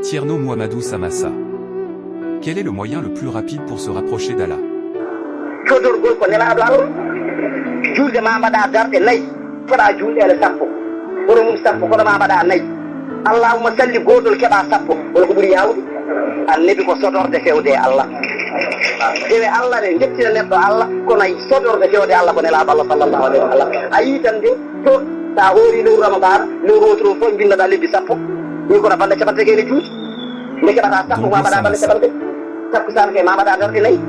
Thierno Mouhamadou Samassa. Quel est le moyen le plus rapide pour se rapprocher d'Allah? codorgol ko nelaɗo Allah julde ma mbaɗa darɗe nayyi foɗa julɗele sappo ɓuro mum sappo kono ma mbaɗa nayyi allahumma salli gotol keɓa sappo wala ko ɓuuri yawde annabi ko sodorde fewde e Allah dewe Allah de jettina neɗɗo Allah kono sodorde fewde Allah ko nelaɗo Allah sallllahu alayhi wa sallam a yii tan de to sa hoori lewru ramadana lewru wotoro fof bindaɗa lebbi sappo ni kono balɗe caɓante kene juuti nde keɓata sappo ma mbaɗa balɗe caɓante takkusana ke ma mbaɗa darɗe nayyi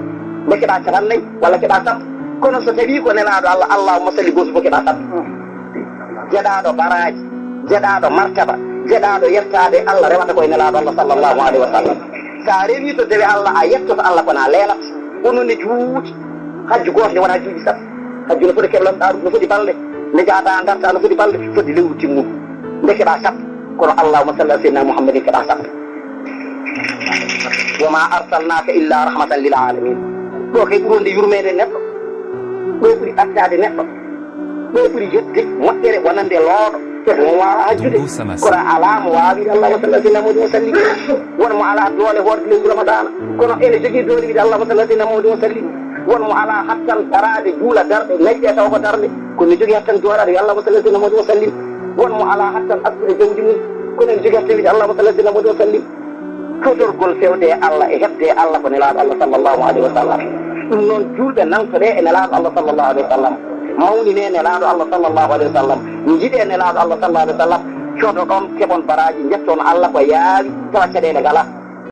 nde keɓa capannayyi walla keɓa sappo kono so tawi ko nelaɗo Allah allahumma salli goto fof keɓa sappo jeɗaɗo baraji jeɗaɗo martaba jeɗaɗo yettade Allah rewata koye nelaɗo Allah sallllahu alayhi wa sallam sa rewi to dewe Allah a yettoto Allah kona leelat ononne juuti hajju goto nde wona juuɗi sappo hajju no foti keɓlanɗa ɗum no foti balɗe nde jaada darta no foti balɗe foti lewru timmuɗo nde keɓa sappo kono allahumma salli ala sayyidina muhammadin keɓa sappo wa ma arsalnaka illa rahmatan lil alamin ɗo kay ɓuronde yurmede neɗɗo ɗo ɓuuri ɗattade neɗɗo ɗo ɓuuri yetde moƴƴere wonande looɗo on wawa hajjude kono ala mo wawide allahuma salli ala sayyidina muhammadin wa sallim won mo ala doole horde lewru ramadana kono ene jogui doole wiide allahuma salli ala sayyidina muhammadin wa sallim won mo ala hattan darade juula darɗe nayyi taw ko darde kono ne jogui hattan dorade yo allahuma salli ala sayyidina muhammadin wa sallim won mo ala hattan assude jawdi mum kono ne jogui hattan wiide allahuma salli ala sayyidina muhammadin wa sallim todorgol fewde e Allah e hebde Allah ko nelaɗo Allah sallllahu alayhi wa sallam ɗum noon julɓe nantoɗe e nelaɗo Allah sallllahu alayhi wa sallam mawnine nelaɗo Allah sallllahu alayhi wa sallam jiiɗe nelaɗo Allah sallallahu alayhi wa sallam codo ɗon keɓon baraji jetton Allah ko yaawi tawa caɗele ngala